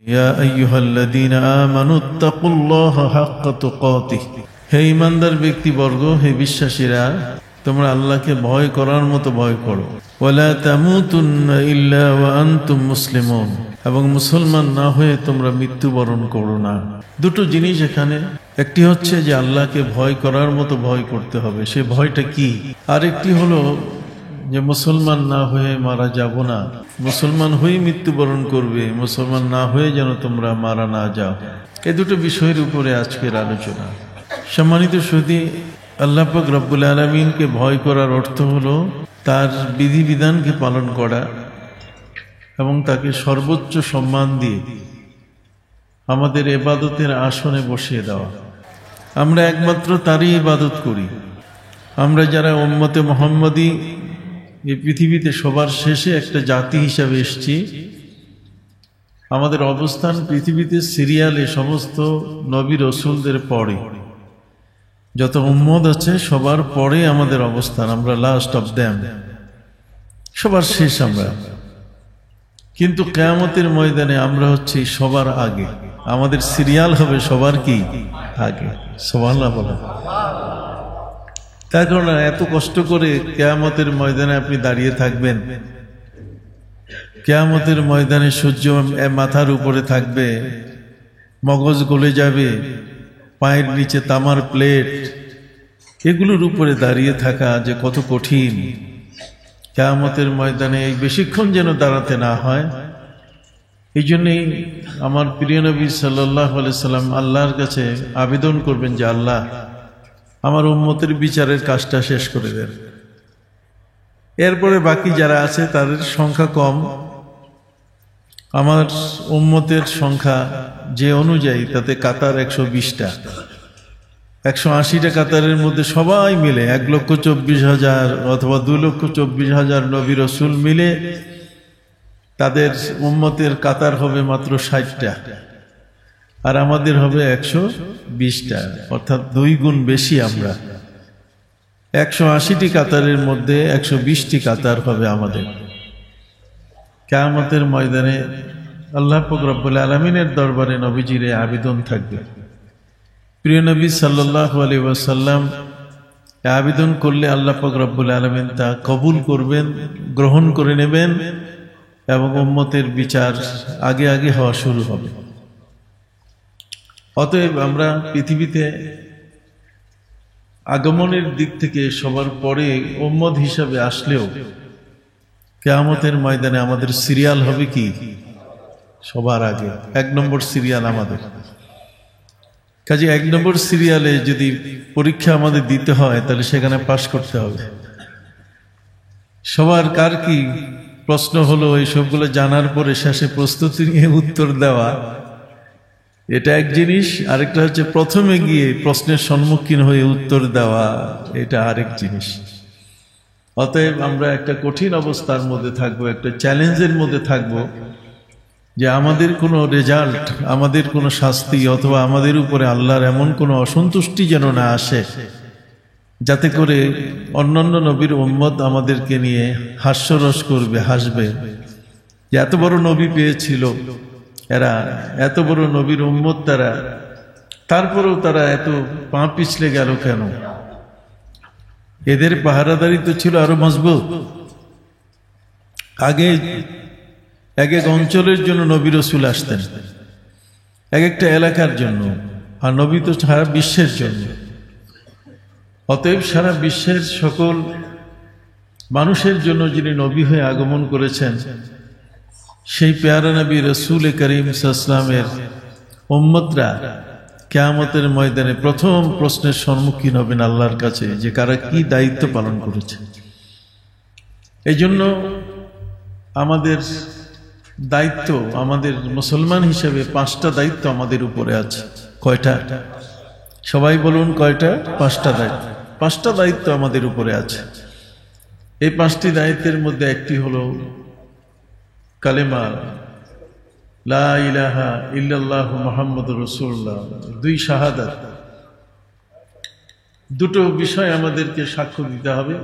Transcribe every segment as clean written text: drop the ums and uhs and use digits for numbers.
يا أيها الذين آمنوا اتقوا الله حق تقاته হে ঈমানদার ব্যক্তিবর্গ, হে বিশ্বাসীরা, তোমরা আল্লাহকে ভয় করার মতো ভয় করো। ওয়ালা তামুতুন্না ইল্লা ওয়া আনতুম মুসলিমুন, এবং মুসলমান না হয়ে তোমরা মৃত্যুবরণ করো না। দুটো জিনিস এখানে, একটি হচ্ছে যে আল্লাহকে ভয় করার মতো ভয় করতে হবে, সে ভয়টা কি? আরেকটি হলো যে মুসলমান না হয়ে মারা যাব না, মুসলমান হয়ে মৃত্যুবরণ করবে, মুসলমান না হয়ে যেন তোমরা মারা না যাও। এই দুটো বিষয়ের উপরে আজকের আলোচনা। সম্মানিত সুধী, আল্লাহ পাক রব্বুল আলামিনকে ভয় করার অর্থ হলো তার বিধিবিধানকে পালন করা এবং তাকে সর্বোচ্চ সম্মান দিয়ে আমাদের ইবাদতের আসনে বসিয়ে দেওয়া। আমরা একমাত্র তারই ইবাদত করি। আমরা যারা উম্মতে মুহাম্মদী, এই পৃথিবীতে সবার শেষে একটা জাতি হিসাবে এসেছি, আমাদের অবস্থান পৃথিবীতে সিরিয়ালে সমস্ত নবী রসুলদের পরে, যত উম্মত আছে সবার পরে আমাদের অবস্থান। আমরা লাস্ট অফ দ্যাম, সবার শেষ আমরা। কিন্তু কিয়ামতের ময়দানে আমরা হচ্ছি সবার আগে, আমাদের সিরিয়াল হবে সবার কি আগে। সুবহানাল্লাহ বলেন। তার কারণে এত কষ্ট করে কিয়ামতের ময়দানে আপনি দাঁড়িয়ে থাকবেন, কিয়ামতের ময়দানে সূর্য মাথার উপরে থাকবে, মগজ গলে যাবে, পায়ের নিচে তামার প্লেট, এগুলোর উপরে দাঁড়িয়ে থাকা যে কত কঠিন। কিয়ামতের ময়দানে এই বেশিক্ষণ যেন দাঁড়াতে না হয়। এই জন্যই আমার প্রিয় নবী সাল্লাল্লাহু আলাইহি সাল্লাম আল্লাহর কাছে আবেদন করবেন যে আল্লাহ, আমার উম্মতের বিচারের কাজটা শেষ করে দেন। এরপরে বাকি যারা আছে তাদের সংখ্যা কম, আমার উম্মতের সংখ্যা যে অনুযায়ী তাতে কাতার 120টা, 180টা কাতারের মধ্যে সবাই মিলে 1,24,000 অথবা 2,24,000 নবী রসুল মিলে তাদের উম্মতের কাতার হবে মাত্র 60টা, আর আমাদের হবে 120টা, অর্থাৎ 2 গুণ বেশি। আমরা 180টি কাতারের মধ্যে 120টি কাতার হবে আমাদের। কিয়ামতের ময়দানে আল্লাহ পাক রব্বুল আলামিনের দরবারে নবীজির আবেদন থাকবে। প্রিয় নবী সাল্লাল্লাহু আলাইহি ওয়াসাল্লাম আবেদন করলে আল্লাহ পাক রব্বুল আলামিন তা কবুল করবেন, গ্রহণ করে নেবেন এবং উম্মতের বিচার আগে আগে হওয়া শুরু হবে। অতএব আমরা পৃথিবীতে আগমনের দিক থেকে সবার পরে উম্মত হিসাবে আসলেও কিয়ামতের ময়দানে আমাদের সিরিয়াল হবে কি সবার আগে, 1 নম্বর সিরিয়াল আমাদের। কাজে 1 নম্বর সিরিয়ালে যদি পরীক্ষা আমাদের দিতে হয় তাহলে সেখানে পাশ করতে হবে। সবার কার কি প্রশ্ন হলো, এই সবগুলো জানার পরে শেষে প্রস্তুতি নিয়ে উত্তর দেওয়া, এটা এক জিনিস। আরেকটা হচ্ছে প্রথমে গিয়ে প্রশ্নের সম্মুখীন হয়ে উত্তর দেওয়া, এটা আরেক জিনিস। অতএব আমরা একটা কঠিন অবস্থার মধ্যে থাকবো, একটা চ্যালেঞ্জের মধ্যে থাকবো যে আমাদের কোনো রেজাল্ট, আমাদের কোনো শাস্তি অথবা আমাদের উপরে আল্লাহর এমন কোনো অসন্তুষ্টি যেন না আসে যাতে করে অন্যান্য নবীর উম্মত আমাদেরকে নিয়ে হাস্যরস করবে, হাসবে যে এত বড় নবী পেয়েছিল এরা, এত বড় নবীর উম্মত তারা, তারপরেও তারা এত পা পিছলে গেল কেন? এদের পাহারাদারি তো ছিল আরো মজবুত। আগে এক এক অঞ্চলের জন্য নবী রসুল আসতেন, এক একটা এলাকার জন্য, আর নবী তো সারা বিশ্বের জন্য। অতএব সারা বিশ্বের সকল মানুষের জন্য যিনি নবী হয়ে আগমন করেছেন, সেই পেয়ারা নবী রসুল করিম সাল্লাল্লাহু আলাইহি ওয়াসাল্লামের উম্মতরা কিয়ামতের ময়দানে প্রথম প্রশ্নের সম্মুখীন হবেন আল্লাহর কাছে যে কারা কি দায়িত্ব পালন করেছে। এই জন্য আমাদের দায়িত্ব, আমাদের মুসলমান হিসেবে 5টা দায়িত্ব আমাদের উপরে আছে। কয়টা? সবাই বলুন কয়টা? 5টা দায়িত্ব। 5টা দায়িত্ব আমাদের উপরে আছে। এই 5টি দায়িত্বের মধ্যে একটি হলো কালেমা লা ইলাহা ইল্লাল্লাহু মুহাম্মাদুর রাসূলুল্লাহ, 2 শাহাদাত। দুটো বিষয় আমাদেরকে সাক্ষ্য দিতে হবে।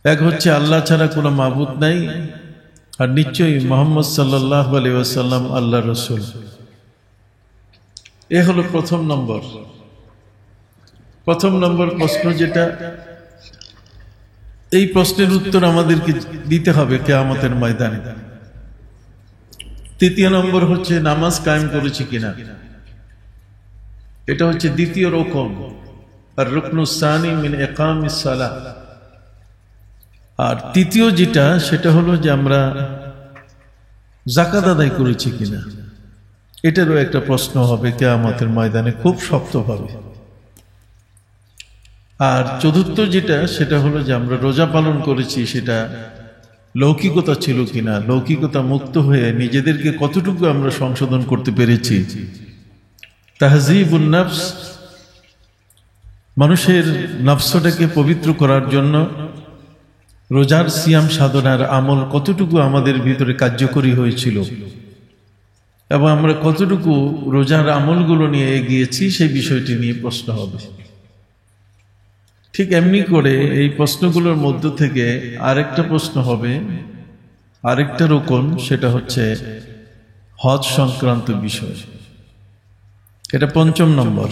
এক হচ্ছে আল্লাহ ছাড়া কোনো মাবুদ নাই, আর নিশ্চয়ই মুহাম্মদ সাল্লাল্লাহু আলাইহি ওয়াসাল্লাম আল্লাহর রাসূল। এ হলো প্রথম নম্বর প্রশ্ন, যেটা এই প্রশ্নের উত্তর আমাদেরকে দিতে হবে কিয়ামতের ময়দানে। তৃতীয় নম্বর হচ্ছে নামাজ কায়েম করেছি কিনা, এটা হচ্ছে দ্বিতীয় রকম, আর রুকনুস সানি মিন ইকামিস সালাহ। আর তৃতীয় যেটা, সেটা হলো যে আমরা যাকাত আদায় করেছি কিনা, এটারও একটা প্রশ্ন হবে কিয়ামতের ময়দানে খুব শক্তভাবে। আর চতুর্থ যেটা, সেটা হলো যে আমরা রোজা পালন করেছি, সেটা লৌকিকতা ছিল কিনা, লৌকিকতা মুক্ত হয়ে নিজেদেরকে কতটুকু আমরা সংশোধন করতে পেরেছি। তাহজিবুন নফস, মানুষের নফসটাকে পবিত্র করার জন্য রোজার সিয়াম সাধনার আমল কতটুকু আমাদের ভিতরে কার্যকরী হয়েছিল এবং আমরা কতটুকু রোজার আমলগুলো নিয়ে এগিয়েছি, সেই বিষয়টি নিয়ে প্রশ্ন হবে। ঠিক এমনি করে এই প্রশ্নগুলোর মধ্য থেকে আরেকটা প্রশ্ন হবে, আরেকটা রকম, সেটা হচ্ছে হজ সংক্রান্ত বিষয়। এটা পঞ্চম নম্বর।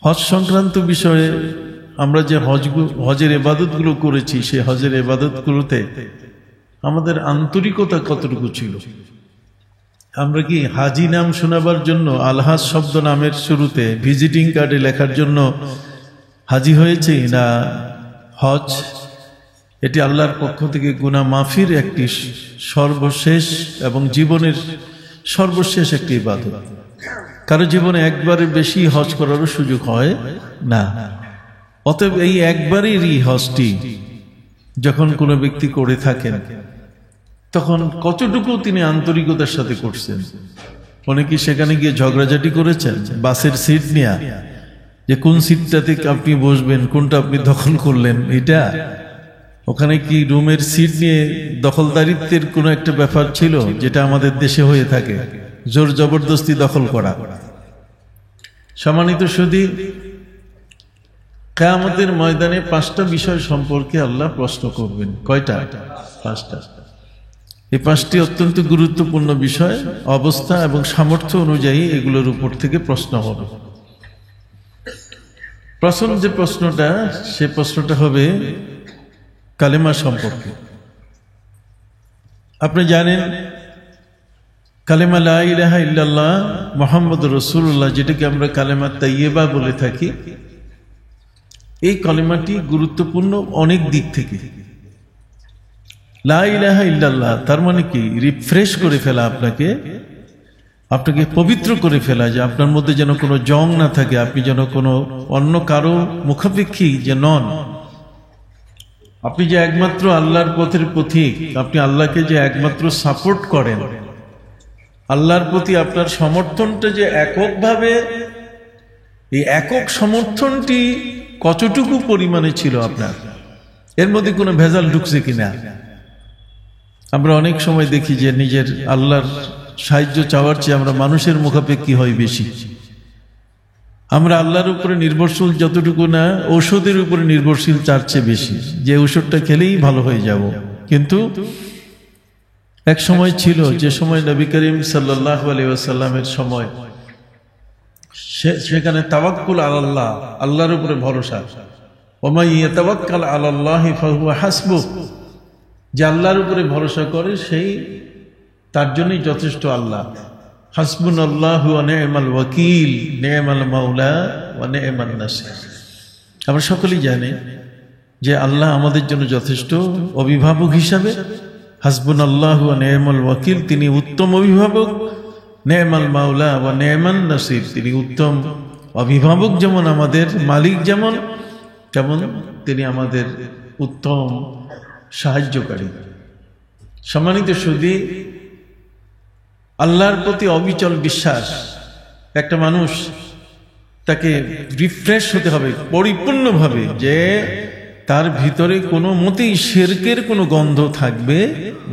হজ সংক্রান্ত বিষয়ে আমরা যে হজের ইবাদতগুলো করেছি, সেই হজের ইবাদতগুলোতে আমাদের আন্তরিকতা কতটুকু ছিল। আমরা কি হাজি নাম শোনাবার জন্য আলহাজ শব্দ নামের শুরুতে ভিজিটিং কার্ডে লেখার জন্য হাজি হয়েছে, না হজ এটি আল্লাহর পক্ষ থেকে গুনাহ মাফির একটি সর্বশেষ এবং জীবনের সর্বশেষ একটি ইবাদত। কারো জীবনে একবারের বেশি হজ করারও সুযোগ হয় না। অতএব এই একবারেরই হজটি যখন কোনো ব্যক্তি করে থাকেন, তখন কতটুকু তিনি আন্তরিকতার সাথে করছেন। অনেকে সেখানে গিয়ে ঝগড়াঝাটি করেছেন বাসের সিট নিয়ে, যে কোন সিটটাতে আপনি বসবেন, কোনটা আপনি দখল করলেন। এটা ওখানে কি রুমের সিট নিয়ে দখলদারিত্বের কোনো একটা ব্যাপার ছিল, যেটা আমাদের দেশে হয়ে থাকে, জোর জবরদস্তি দখল করা। সম্মানিত সুধী, কিয়ামতের ময়দানে 5টা বিষয় সম্পর্কে আল্লাহ প্রশ্ন করবেন। কয়টা? 5টা। এই 5টি অত্যন্ত গুরুত্বপূর্ণ বিষয়। অবস্থা এবং সামর্থ্য অনুযায়ী এগুলোর উপর থেকে প্রশ্ন হবে। প্রথম যে প্রশ্নটা, সে প্রশ্নটা হবে কালেমা সম্পর্কে। আপনি জানেন কালেমা লা ইলাহা ইল্লাল্লাহ মুহাম্মদুর রাসূলুল্লাহ, যেটাকে আমরা কালেমা তাইয়্যিবা বলে থাকি, এই কালেমাটি গুরুত্বপূর্ণ অনেক দিক থেকে। লা ইলাহা ইল্লাল্লাহ তার মানে কি? রিফ্রেশ করে ফেলা, আপনাকে পবিত্র করে ফেলা, যে আপনার মধ্যে যেন কোনো জং না থাকে, আপনি যেন কোনো অন্য কারো মুখাপেক্ষী যে নন। আপনি যে একমাত্র আল্লাহর পথের পথিক, আপনি আল্লাহকে যে একমাত্র সাপোর্ট করেন, আল্লাহর প্রতি আপনার সমর্থনটা যে এককভাবে, এই একক সমর্থনটি কতটুকু পরিমাণে ছিল আপনার, এর মধ্যে কোনো ভেজাল ঢুকছে কিনা। আমরা অনেক সময় দেখি যে নিজের আল্লাহর সাহায্য চাওয়ার চেয়ে আমরা মানুষের মুখাপেক্ষী হই বেশি। আমরা আল্লাহর উপরে নির্ভরশীল যতটুকু না, ঔষধের উপরে নির্ভরশীল তার চেয়ে বেশি, যে ঔষধটা খেলেই ভালো হয়ে যাব। কিন্তু এক সময় ছিল, যে সময় নবী করিম সাল্লাল্লাহু আলাইহি ওয়াসাল্লামের সময়, সেখানে তাওয়াক্কুল আলাল্লাহ, আল্লাহর উপরে ভরসা। ওয়া মান ইয়াতাওয়াক্কাল আলাল্লাহি ফাহুয়া হাসবুহ, যে আল্লাহর উপরে ভরসা করে সেই তার জন্যই যথেষ্ট। আল্লাহ হাসবুনাল্লাহু ওয়া নি'মাল ওয়াকিল, নি'মাল মাওলা ওয়া নি'মান নাসির। আমরা সকলেই জানি যে আল্লাহ আমাদের জন্য যথেষ্ট অভিভাবক হিসাবে। হাসবুনাল্লাহু ওয়া নি'মাল ওয়াকিল, তিনি উত্তম অভিভাবক। নি'মাল মাওলা ওয়া নি'মান নাসির, তিনি উত্তম অভিভাবক, যেমন আমাদের মালিক, যেমন তেমন তিনি আমাদের উত্তম সাহায্যকারী। সম্মানিত সুধী, আল্লাহর প্রতি অবিচল বিশ্বাস, একটা মানুষ তাকে রিফ্রেশ হতে হবে পরিপূর্ণভাবে, যে তার ভিতরে কোনো মতেই শিরকের কোনো গন্ধ থাকবে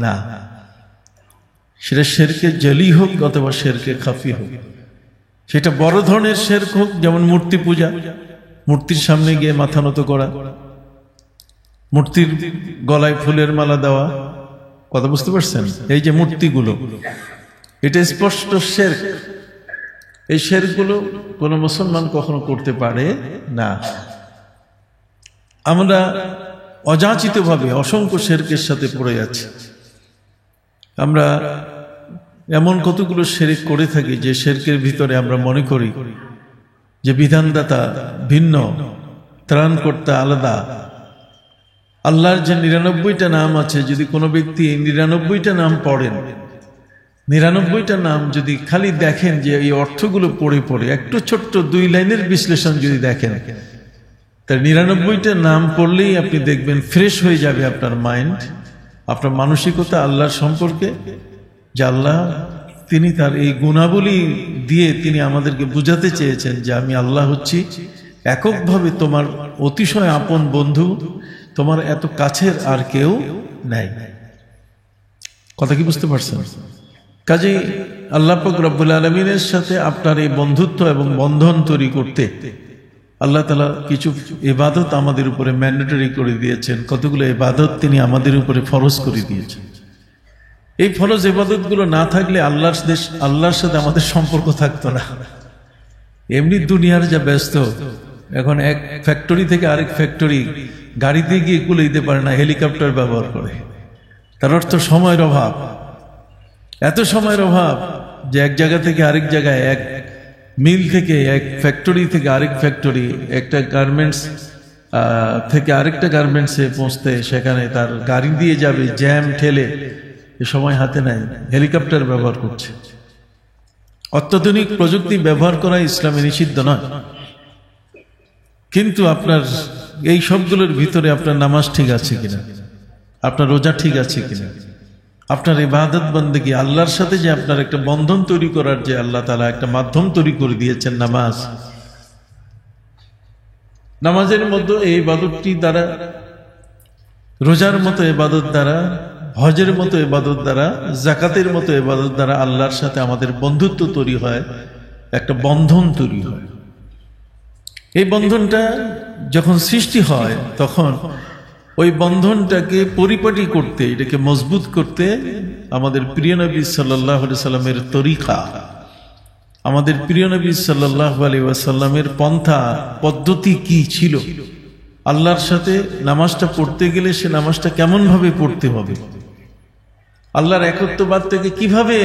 না। সেটা শিরকে জলি হোক অথবা শিরকে খাফি হোক, সেটা বড় ধরনের শিরক হোক, যেমন মূর্তি পূজা, মূর্তির সামনে গিয়ে মাথা নত করা, মূর্তির গলায় ফুলের মালা দেওয়া, কথা বুঝতে পারছেন? এই যে মূর্তিগুলো, এটা স্পষ্ট শিরক। এই শিরকগুলো কোন মুসলমান কখনো করতে পারে না। আমরা অযাচিতভাবে অসংখ্য শিরকের সাথে পড়ে যাচ্ছি। আমরা এমন কতগুলো শিরক করে থাকি যে শিরকের ভিতরে আমরা মনে করি যে বিধানদাতা ভিন্ন, ত্রাণকর্তা আলাদা। আল্লাহর যে 99টা নাম আছে, যদি কোনো ব্যক্তি 99টা নাম পড়েন, 99টা নাম যদি খালি দেখেন যে এই অর্থগুলো পড়ে পড়ে একটু ছোট্ট 2 লাইনের বিশ্লেষণ যদি দেখেন, তার 99টা নাম পড়লেই আপনি দেখবেন ফ্রেশ হয়ে যাবে আপনার মাইন্ড, আপনার মানসিকতা আল্লাহর সম্পর্কে। যে আল্লাহ তিনি তার এই গুণাবলী দিয়ে তিনি আমাদেরকে বুঝাতে চেয়েছেন যে আমি আল্লাহ হচ্ছি এককভাবে তোমার অতিশয় আপন বন্ধু, তোমার এত কাছের আর কেউ নাই। কথা কি বুঝতে পারছেন? কাজেই আল্লাহ পাক রব্বুল আলামিনের সাথে আপনার এই বন্ধুত্ব এবং বন্ধন তৈরি করতে আল্লাহ তাআলা কিছু ইবাদত আমাদের উপরে ম্যান্ডেটরি করে দিয়েছেন, কতগুলো ইবাদত তিনি আমাদের উপরে ফরজ করে দিয়েছেন। এই ফরজ ইবাদতগুলো না থাকলে আল্লাহর সাথে আমাদের সম্পর্ক থাকতো না। এমনি দুনিয়ার যা ব্যস্ত, এখন এক ফ্যাক্টরি থেকে আরেক ফ্যাক্টরি গাড়িতে গিয়ে কুলে দিতে পারে না, হেলিকপ্টার ব্যবহার করে। তার অর্থ সময়ের অভাব, এত সময়ের অভাব যে এক জায়গা থেকে আরেক জায়গায়, এক মিল থেকে এক ফ্যাক্টরি থেকে আরেক ফ্যাক্টরি, একটা গার্মেন্টস থেকে আরেকটা গার্মেন্টসে পৌঁছতে সেখানে তার গাড়ি দিয়ে যাবে, জ্যাম ঠেলে, এ সময় হাতে নাই, হেলিকপ্টার ব্যবহার করছে। অত্যাধুনিক প্রযুক্তি ব্যবহার করা ইসলামে নিষিদ্ধ নয়, কিন্তু আপনার এই সবগুলোর ভিতরে আপনার নামাজ ঠিক আছে কিনা, আপনার রোজা ঠিক আছে কিনা, আপনার ইবাদত বন্দেগী আল্লাহর সাথে যে আপনার একটা বন্ধন তৈরি করার যে আল্লাহ তাআলা একটা মাধ্যম তৈরি করে দিয়েছেন নামাজ, নামাজের মধ্যে এই ইবাদতটি দ্বারা, রোজার মতো ইবাদত দ্বারা, হজের মতো ইবাদত দ্বারা, যাকাতের মতো ইবাদত দ্বারা আল্লাহর সাথে আমাদের বন্ধুত্ব তৈরি হয়, একটা বন্ধন তৈরি হয়। এই বন্ধনটা যখন সৃষ্টি হয় তখন ওই বন্ধনটাকে পরিপাটি করতে, এটাকে মজবুত করতে আমাদের প্রিয় নবী সাল্লাল্লাহু আলাইহি ওয়াসাল্লামের তরিকা, আমাদের প্রিয় নবী সাল্লাল্লাহু আলাইহি ওয়াসাল্লামের পন্থা পদ্ধতি কি ছিল, আল্লাহর সাথে নামাজটা পড়তে গেলে সে নামাজটা কেমন ভাবে পড়তে হবে, আল্লাহর একত্ববাদ থেকে কিভাবে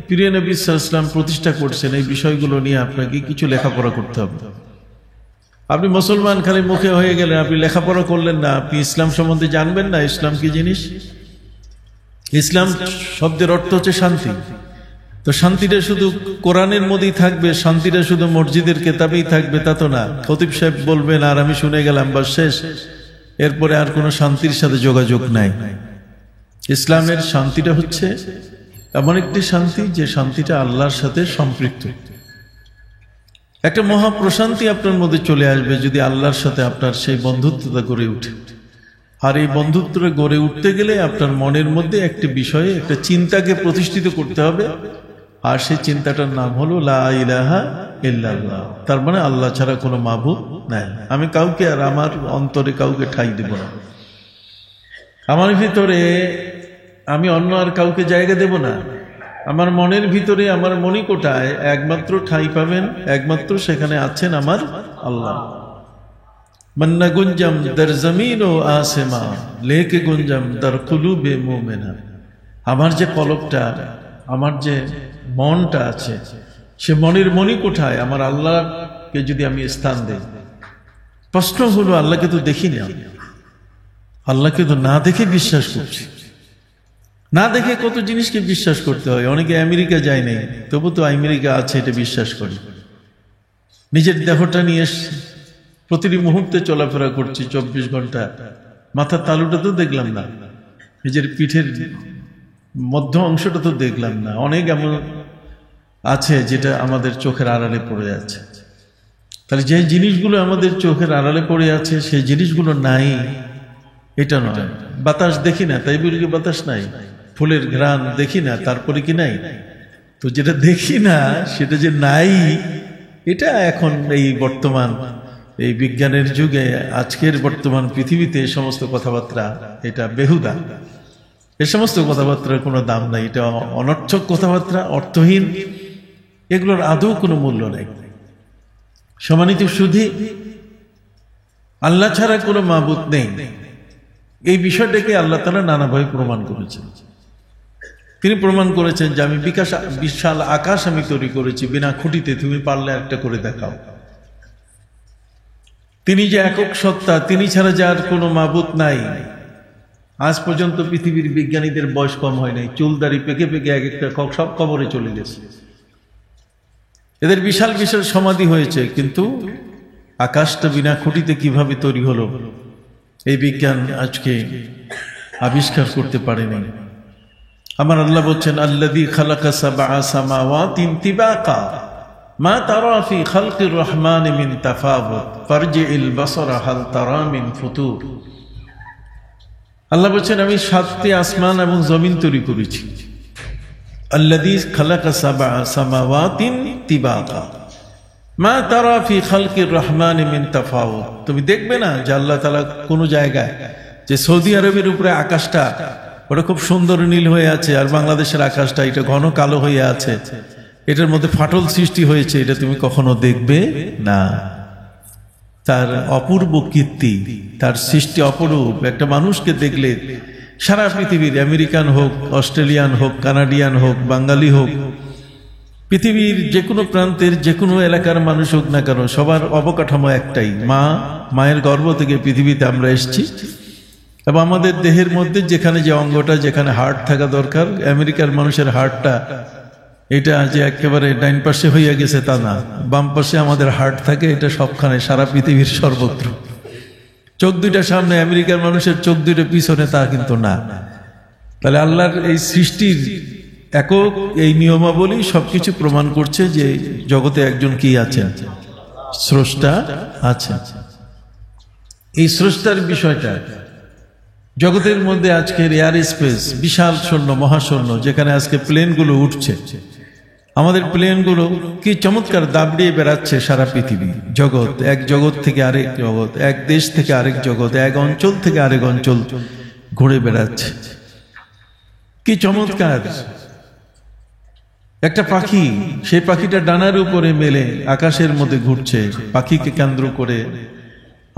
প্রিয় নবী সাল্লাল্লাহু আলাইহি ওয়াসাল্লাম প্রতিষ্ঠা করছেন, এই বিষয়গুলো নিয়ে আপনাকে কিছু লেখাপড়া করতে হবে। আপনি মুসলমান খালি মুখে হয়ে গেলেন, আপনি লেখাপড়া করলেন না, আপনি ইসলাম সম্বন্ধে জানবেন না। ইসলাম কি জিনিস? ইসলাম শব্দের অর্থ হচ্ছে শান্তি। তো শান্তিটা শুধু কোরআনের মধ্যেই থাকবে, শান্তিটা শুধু মসজিদের কেতাবেই থাকবে তা তো না। খতিব সাহেব বলবেন আর আমি শুনে গেলাম, বা শেষ, এরপরে আর কোনো শান্তির সাথে যোগাযোগ নাই। ইসলামের শান্তিটা হচ্ছে এমন একটি শান্তি যে শান্তিটা আল্লাহর সাথে সম্পৃক্ত। একটা মহা প্রশান্তি আপনার মধ্যে চলে আসবে যদি আল্লাহর সাথে আপনার সেই বন্ধুত্বটা গড়ে উঠে। আর এই বন্ধুত্বটা গড়ে উঠতে গেলে আপনার মনের মধ্যে একটি বিষয়ে, একটা চিন্তাকে প্রতিষ্ঠিত করতে হবে, আর সেই চিন্তাটার নাম হলো লা ইলাহা ইল্লাল্লাহ। তার মানে আল্লাহ ছাড়া কোনো মাবুদ নাই। আমি কাউকে আর আমার অন্তরে কাউকে ঠাঁই দেব না, আমার ভিতরে আমি অন্য আর কাউকে জায়গা দেব না। আমার মনের ভিতরে, আমার মণিকোঠায় একমাত্র ঠাঁই পাবেন, একমাত্র সেখানে আছেন আমার আল্লাহ। মন্না গুঞ্জম দর জমিন ও আসেমা লেকে গুঞ্জম দর কুলুবে মুমিনা। আমার যে কলবটা, আমার যে মনটা আছে, সে মনের মণিকোঠায় আমার আল্লাহকে যদি আমি স্থান দেই, প্রশ্ন হলো আল্লাহকে তো দেখি না, আল্লাহকে তো না দেখে বিশ্বাস করছি। না দেখে কত জিনিসকে বিশ্বাস করতে হয়। অনেকে আমেরিকা যায় নাই, তবু তো আমেরিকা আছে এটা বিশ্বাস করে। নিজের দেহটা নিয়ে প্রতিটি মুহূর্তে চলাফেরা করছি 24 ঘন্টা, মাথার তালুটা তো দেখলাম না, নিজের পিঠের মধ্য অংশটা তো দেখলাম না। অনেক এমন আছে যেটা আমাদের চোখের আড়ালে পড়ে আছে। তাহলে যে জিনিসগুলো আমাদের চোখের আড়ালে পড়ে আছে সেই জিনিসগুলো নাই এটা নয়। বাতাস দেখি না তাই বলি কি বাতাস নাই? ফুলের ঘ্রাণ দেখি না তারপরে কি নাই? তো যেটা দেখি না সেটা যে নাই, এটা এখন এই বর্তমান এই বিজ্ঞানের যুগে, আজকের বর্তমান পৃথিবীতে সমস্ত কথাবার্তা এটা বেহুদা। এ সমস্ত কথাবার্তার কোনো দাম নাই, এটা অনর্থক কথাবার্তা, অর্থহীন, এগুলোর আদৌ কোনো মূল্য নেই। সম্মানিত সুধী, আল্লাহ ছাড়া কোনো মাবুদ নেই, এই বিষয়টাকে আল্লাহ তাআলা নানাভাবে প্রমাণ করেছেন। তিনি প্রমাণ করেছেন যে আমি বিশাল আকাশ আমি তৈরি করেছি বিনা খুঁটিতে, তুমি পারলে একটা করে দেখাও। তিনি যে একক সত্তা, তিনি ছাড়া যার কোনো মাবুদ নাই। আজ পর্যন্ত পৃথিবীর বিজ্ঞানীদের বয়স কম হয় নাই, চুলদাড়ি পেকে পেকে এক একটা সব কবরে চলে গেছে। এদের বিশাল বিশাল সমাধি হয়েছে, কিন্তু আকাশটা বিনা খুঁটিতে কিভাবে তৈরি হলো এই বিজ্ঞান আজকে আবিষ্কার করতে পারেনি। আমার আল্লাহ বলছেন, আল্লাযী খালাকা সাবআ সামাওয়াতিন তিবাকা মা তারা ফি খালকির রহমানি মিন তাফাউত ফারজি'ল বাসারা হাল তারা মিন ফুতুর। আল্লাহ বলছেন, আমি 7টি আসমান এবং জমিন তৈরি করেছি। আল্লাযী খালাকা সাবআ সামাওয়াতিন তিবাকা মা তারা ফি খালকির রহমানি মিন তাফাউত। তুমি দেখবে না যে আল্লাহ তাআলা কোন জায়গায়, যে সৌদি আরবের উপরে আকাশটা ওটা খুব সুন্দর নীল হয়ে আছে, আর বাংলাদেশের আকাশটা এটা ঘন কালো হয়ে আছে, এটার মধ্যে ফাটল সৃষ্টি হয়েছে, এটা তুমি কখনো দেখবে না। তার অপূর্ব কীর্তি, তার সৃষ্টি অপরূপ। একটা মানুষকে দেখলে সারা পৃথিবীর, আমেরিকান হোক, অস্ট্রেলিয়ান হোক, কানাডিয়ান হোক, বাঙালি হোক, পৃথিবীর যে কোনো প্রান্তের যে কোনো এলাকার মানুষ হোক না কেন, সবার অবকাঠামো একটাই। মায়ের গর্ভ থেকে পৃথিবীতে আমরা এসেছি, এবং আমাদের দেহের মধ্যে যেখানে যে অঙ্গটা, যেখানে হার্ট থাকা দরকার, আমেরিকার মানুষের হার্টটা এটা যে একেবারে ডাইন পাশে হইয়া গেছে তা না, বাম পাশে আমাদের হার্ট থাকে, এটা সবখানে, সারা পৃথিবীর সর্বত্র। চোখ দুইটা সামনে, আমেরিকার মানুষের চোখ দুইটা পিছনে, তা কিন্তু না। তাহলে আল্লাহর এই সৃষ্টির একক এই নিয়মাবলী সবকিছু প্রমাণ করছে যে জগতে একজন কি আছেন, স্রষ্টা আছেন। এই স্রষ্টার বিষয়টা জগতের মধ্যে আজকের এয়ার স্পেস, বিশাল শূন্য, মহাশূন্য, যেখানে আজকে প্লেনগুলো উঠছে, আমাদের প্লেনগুলো কি চমৎকার দাবড়িয়ে বেড়াচ্ছে সারা পৃথিবী। জগৎ, এক জগৎ থেকে আরেক জগৎ, এক দেশ থেকে আরেক জগৎ, এক অঞ্চল থেকে আরেক অঞ্চল ঘুরে বেড়াচ্ছে। কি চমৎকার একটা পাখি, সেই পাখিটা ডানার উপরে মেলে আকাশের মধ্যে ঘুরছে। পাখিকে কেন্দ্র করে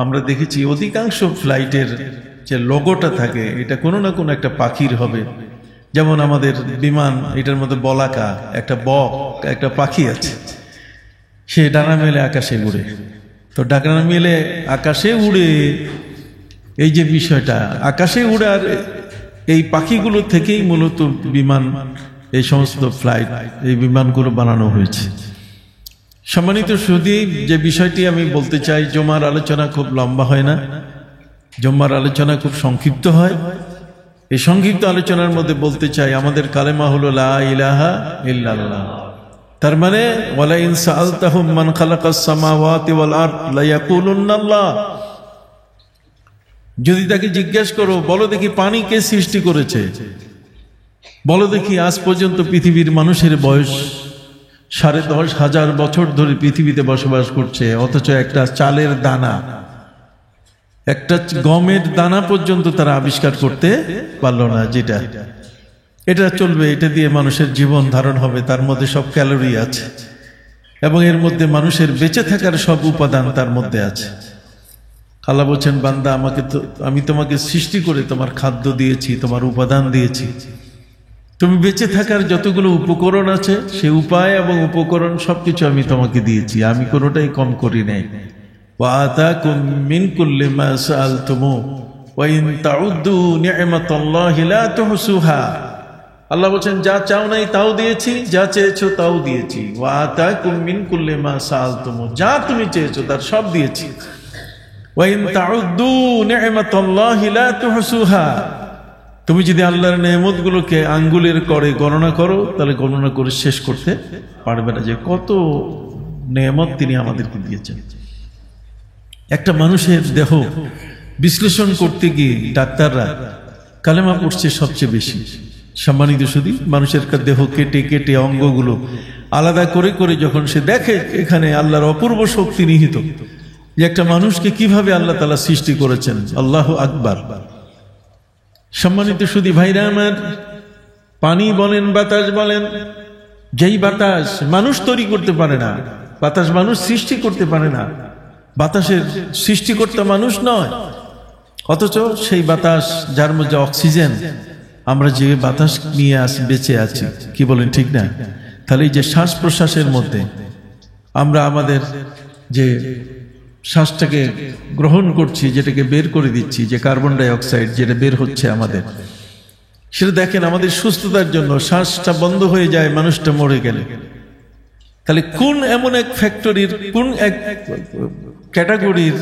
আমরা দেখেছি অধিকাংশ ফ্লাইটের যে লোগোটা থাকে, এটা কোনো না কোনো একটা পাখির হবে। যেমন আমাদের বিমান, এটার মধ্যে বলাকা একটা বক, একটা পাখি আছে, সে ডানা মেলে আকাশে উড়ে। তো ডানা মেলে আকাশে উড়ে, এই যে বিষয়টা, আকাশে উড়ার এই পাখিগুলো থেকেই মূলত বিমান, এই সমস্ত ফ্লাইট, এই বিমানগুলো বানানো হয়েছে। সম্মানিত সুধী, যে বিষয়টি আমি বলতে চাই, জুমার আলোচনা খুব লম্বা হয় না, জুমার আলোচনা খুব সংক্ষিপ্ত হয়। এই সংক্ষিপ্ত আলোচনার মধ্যে বলতে চাই, আমাদের কালেমা হলো লা ইলাহা ইল্লাল্লাহ। তার মানে ওয়ালা ইন সাআলতাহুম মান খালাকাস সামাওয়াতি ওয়াল আরদ লা ইয়াকুলুন্না আল্লাহ। যদি তাকে জিজ্ঞেস করো, বলো দেখি পানি কে সৃষ্টি করেছে, বলো দেখি আজ পর্যন্ত পৃথিবীর মানুষের বয়স 10,500 বছর ধরে পৃথিবীতে বসবাস করছে, অথচ একটা চালের দানা, একটা গমের দানা পর্যন্ত তারা আবিষ্কার করতে পারল না। যেটা এটা চলবে, এটা দিয়ে মানুষের জীবন ধারণ হবে, তার মধ্যে সব ক্যালোরি আছে, এবং এর মধ্যে মানুষের বেঁচে থাকার সব উপাদান তার মধ্যে আছে। আল্লাহ বলছেন, বান্দা, আমি তোমাকে সৃষ্টি করে তোমার খাদ্য দিয়েছি, তোমার উপাদান দিয়েছি, তুমি বেঁচে থাকার যতগুলো উপকরণ আছে, সে উপায় এবং উপকরণ সবকিছু আমি তোমাকে দিয়েছি, আমি কোনোটাই কম করি নাই। وآتاكم من كل ما سألتموه وإن تعدوا نعمة الله لا تحصوها। আল্লাহ বলেন, যা চাও নাই তাও দিয়েছি, যা চেয়েছো তাও দিয়েছি। وآتاكم من كل ما سألتموه, যা তুমি চেয়েছো তার সব দিয়েছি। وإن تعدوا نعمة الله لا تحصوها, তুমি যদি আল্লাহর নেয়ামতগুলোকে আঙ্গুলের করে গণনা করো, তাহলে গণনা করে শেষ করতে পারবে না যে কত নেয়ামত তিনি আমাদেরকে দিয়েছেন। একটা মানুষের দেহ বিশ্লেষণ করতে গিয়ে ডাক্তাররা কালেমা পড়ছে সবচেয়ে বেশি। সম্মানিত শুধু মানুষের দেহ কেটে কেটে অঙ্গগুলো আলাদা করে করে যখন সে দেখে এখানে আল্লাহর অপূর্ব শক্তি নিহিত, যে একটা মানুষকে কিভাবে আল্লাহ তাআলা সৃষ্টি করেছেন, আল্লাহু আকবার। সম্মানিত সুধী ভাইরা আমার, পানি বলেন বাতাস বলেন, যেই বাতাস মানুষ তৈরি করতে পারে না, বাতাস মানুষ সৃষ্টি করতে পারে না, বাতাসের সৃষ্টিকর্তা মানুষ নয়, অথচ সেই বাতাস যার মধ্যে অক্সিজেন, আমরা যে বাতাস নিয়ে বেঁচে আছি, কি বলেন ঠিক না? তাহলে এই যে শ্বাস প্রশ্বাসের মধ্যে আমরা আমাদের যে শ্বাসটাকে গ্রহণ করছি, যেটাকে বের করে দিচ্ছি, যে কার্বন ডাই অক্সাইড যেটা বের হচ্ছে আমাদের, সেটা দেখেন আমাদের সুস্থতার জন্য শ্বাসটা বন্ধ হয়ে যায় মানুষটা মরে গেলে। তাহলে কোন এমন এক ফ্যাক্টরির, কোন এক ক্যাটাগরির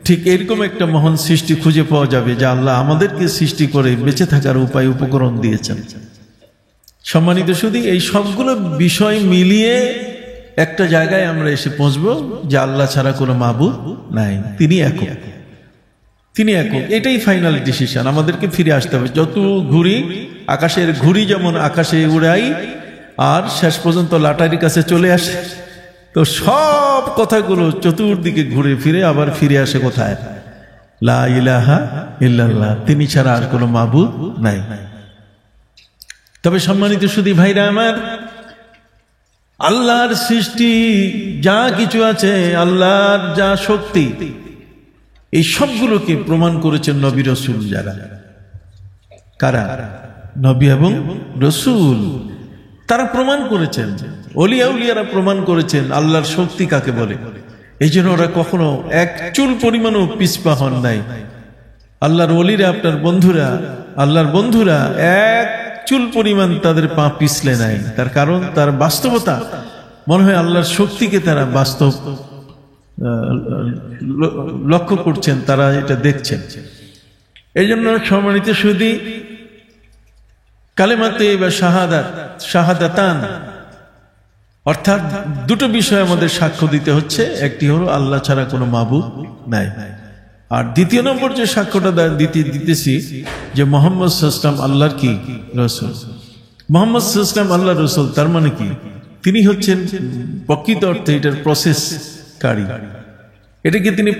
ঠিক এরকম একটা মহান সৃষ্টি খুঁজে পাওয়া যাবে যা আল্লাহ আমাদেরকে সৃষ্টি করে বেঁচে থাকার উপায় উপকরণ দিয়েছেন। সম্মানিত শুধু এই সবগুলো বিষয় মিলিয়ে একটা জায়গায় আমরা এসে পৌঁছবো যে আল্লাহ ছাড়া কোনো মাবুদ নাই, তিনি একক, তিনি একক। এটাই ফাইনাল ডিসিশন। আমাদেরকে ফিরে আসতে হবে। যত ঘুরি, আকাশের ঘুড়ি যেমন আকাশে উড়াই আর শেষ পর্যন্ত লাটারির কাছে চলে আসে, তো সব কথাগুলো চতুর্দিকে ঘুরে ফিরে আবার ফিরে আসে কোথায়? লা ইলাহা ইল্লাল্লাহ, তিনি ছাড়া আর কোনো মাবুদ নাই। তবে সম্মানিত সুধী ভাইরা আমার, আল্লাহর সৃষ্টি যা কিছু আছে, আল্লাহর যা শক্তি, এই সবগুলোকে প্রমাণ করেছেন নবী রসুল। যারা কারা? নবী এবং রসুল, তারা প্রমাণ করেছেন। ওলিয়া উলিয়ারা প্রমাণ করেছেন আল্লাহর শক্তি কাকে বলে। এই জন্য ওরা কখনো এক চুল পরিমাণও পিছপা হন নাই। আল্লাহর ওলিরা, আপনার বন্ধুরা, আল্লাহর বন্ধুরা এক চুল পরিমাণ তাদের পা পিছলে নাই। তার কারণ তার বাস্তবতা, মনে হয় আল্লাহর শক্তিকে তারা বাস্তব লক্ষ্য করছেন, তারা এটা দেখছেন। এই জন্য সম্মানিত সুধী, কালেমাতে বা শাহাদাতান, অর্থাৎ দুটো বিষয় আমাদের সাক্ষ্য দিতে হচ্ছে। একটি হলো আল্লাহ ছাড়া কোনো মাবুদ নাই, আর দ্বিতীয় নম্বর যে সাক্ষ্যটা দিতেছি যে মোহাম্মদ সাল্লাল্লাহু আলাইহি ওয়াসাল্লাম আল্লাহর কি রাসূল। মোহাম্মদ সাল্লাল্লাহু আলাইহি ওয়াসাল্লাম আল্লাহর রাসূল, তার মানে কি? তিনি হচ্ছেন প্রকৃত অর্থে এটার প্রসেসকারী। এটাকে তিনি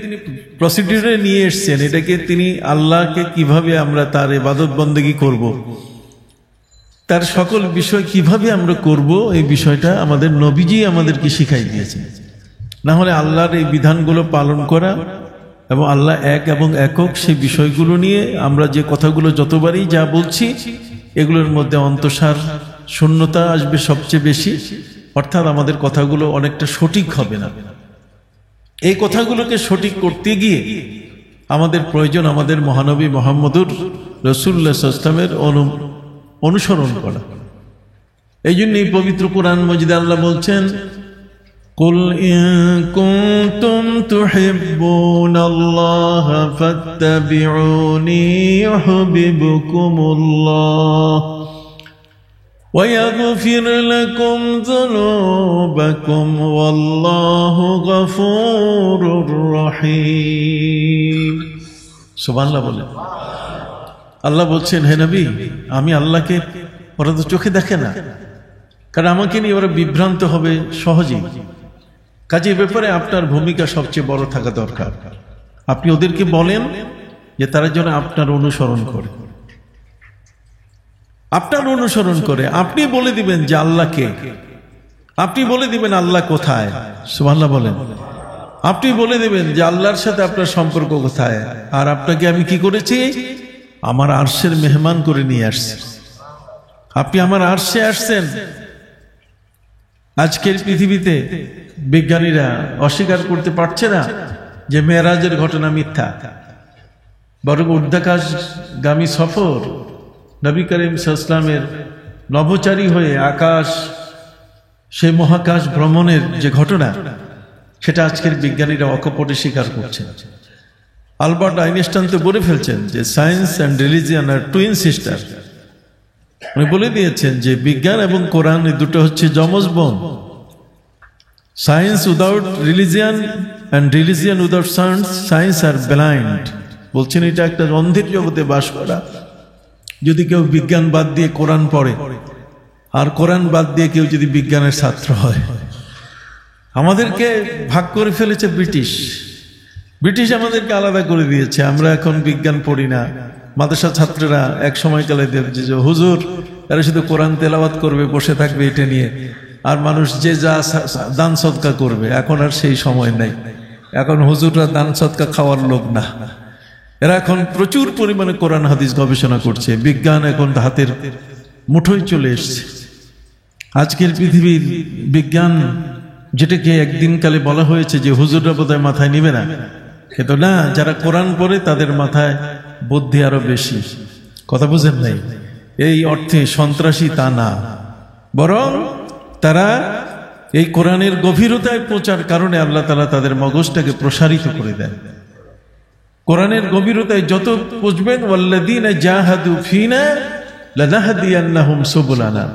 প্রসিডিউরে নিয়ে এসছেন। এটাকে তিনি আল্লাহকে কিভাবে আমরা তার ইবাদত বন্দেগী করব, তার সকল বিষয় কিভাবে আমরা করব, এই বিষয়টা আমাদের নবীজি আমাদেরকে শিখাই দিয়েছেন। না হলে আল্লাহর এই বিধানগুলো পালন করা এবং আল্লাহ এক এবং একক, সেই বিষয়গুলো নিয়ে আমরা যে কথাগুলো যতবারই যা বলছি, এগুলোর মধ্যে অন্তঃসার শূন্যতা আসবে সবচেয়ে বেশি। অর্থাৎ আমাদের কথাগুলো অনেকটা সঠিক হবে না। এই কথাগুলোকে সঠিক করতে গিয়ে আমাদের প্রয়োজন আমাদের মহানবী মুহাম্মদুর রাসূলুল্লাহ সাল্লাল্লাহু আলাইহি ওয়াসাল্লামের অনুসরণ করা। এই জন্যই পবিত্র কোরআন মাজিদে আল্লাহ বলছেন, কুল ইন কুনতুম তুহিব্বুনাল্লাহ ফাত্তাবিউনি ইউহিব্বুকুমুল্লাহ ওয়া ইয়াগফির লাকুম যুনুবাকুম ওয়াল্লাহু গফুরুর রহিম। সুবহানাল্লাহ বলেন। আল্লাহ বলছেন, হে নবী, আমি আল্লাহকে, ওরা তো চোখে দেখে না, কারণ আমাকে নিয়ে ওরা বিভ্রান্ত হবে সহজেই। কাজে ব্যাপারে আপনার ভূমিকা সবচেয়ে বড় থাকা দরকার। আপনি ওদেরকে বলেন যে তারা যেন আপনার অনুসরণ করে, আপনার অনুসরণ করে। আপনি বলে দিবেন যে আল্লাহকে, আপনি বলে দিবেন আল্লাহ কোথায়। সুবহানাল্লাহ বলেন। আপনি বলে দিবেন যে আল্লাহর সাথে আপনার সম্পর্ক কোথায়, আর আপনাকে আমি কি করেছি? আমার আরশের মেহমান করে নিয়ে আসছি। আপনি আমার আরশে আসছেন। আজকের পৃথিবীতে বিজ্ঞানীরা অস্বীকার করতে পারছে না যে মেরাজের ঘটনা মিথ্যা, বরং ঊর্ধ্বাকাশগামী সফর, নবী করিম সাল্লাল্লাহু আলাইহি ওয়াসাল্লামের নভোচারী হয়ে আকাশ, সেই মহাকাশ ভ্রমণের যে ঘটনা, সেটা আজকের বিজ্ঞানীরা অকপটে স্বীকার করছেন। আলবার্ট আইনস্টাইন তো বলে ফেলছেন যে science and religion are twin sister. উনি বলে দিয়েছেন যে বিজ্ঞান এবং কোরআন এই দুটো হচ্ছে যমজ বোন। Science without religion and religion without science, science are blind. বলছেন এটা একটা অন্ধের জগতে বাস করা। যদি কেউ বিজ্ঞান বাদ দিয়ে কোরআন পড়ে, আর কোরআন বাদ দিয়ে কেউ যদি বিজ্ঞানের ছাত্র হয়। আমাদেরকে ভাগ করে ফেলেছে ব্রিটিশ। ব্রিটিশ আমাদেরকে আলাদা করে দিয়েছে। আমরা এখন বিজ্ঞান পড়ি না, মাদ্রাসা ছাত্ররা এক সময়কালে দেখছে যে হুজুর এরা শুধু কোরআন তেলাওয়াত করবে, বসে থাকবে এটা নিয়ে, আর মানুষ যে যা দান সদকা করবে। এখন আর সেই সময় নাই, এখন হুজুররা দান সদকা খাওয়ার লোক না। এরা এখন প্রচুর পরিমাণে কোরআন হাদিস গবেষণা করছে, বিজ্ঞান এখন হাতের মুঠোয় চলে এসছে। আজকের পৃথিবীর বিজ্ঞান, যেটাকে একদিন কালে বলা হয়েছে যে হুজুররা বোধহয় মাথায় নিবে না, কিন্তু না, যারা কোরআন পড়ে তাদের মাথায় বুদ্ধি আরো বেশি। কথা বুঝেন নাই? এই অর্থে সন্ত্রাসী তা না, বরং তারা এই কোরআনের গভীরতায় পৌঁছার কারণে আল্লাহ তাআলা তাদের মগজটাকে প্রসারিত করে দেন। কোরআনের গভীরতায় যত বুঝবেন, ওয়াল্লাযীনা জাহাদু ফীনা লানাহদিয়ান্নাহুম সুবুলানা,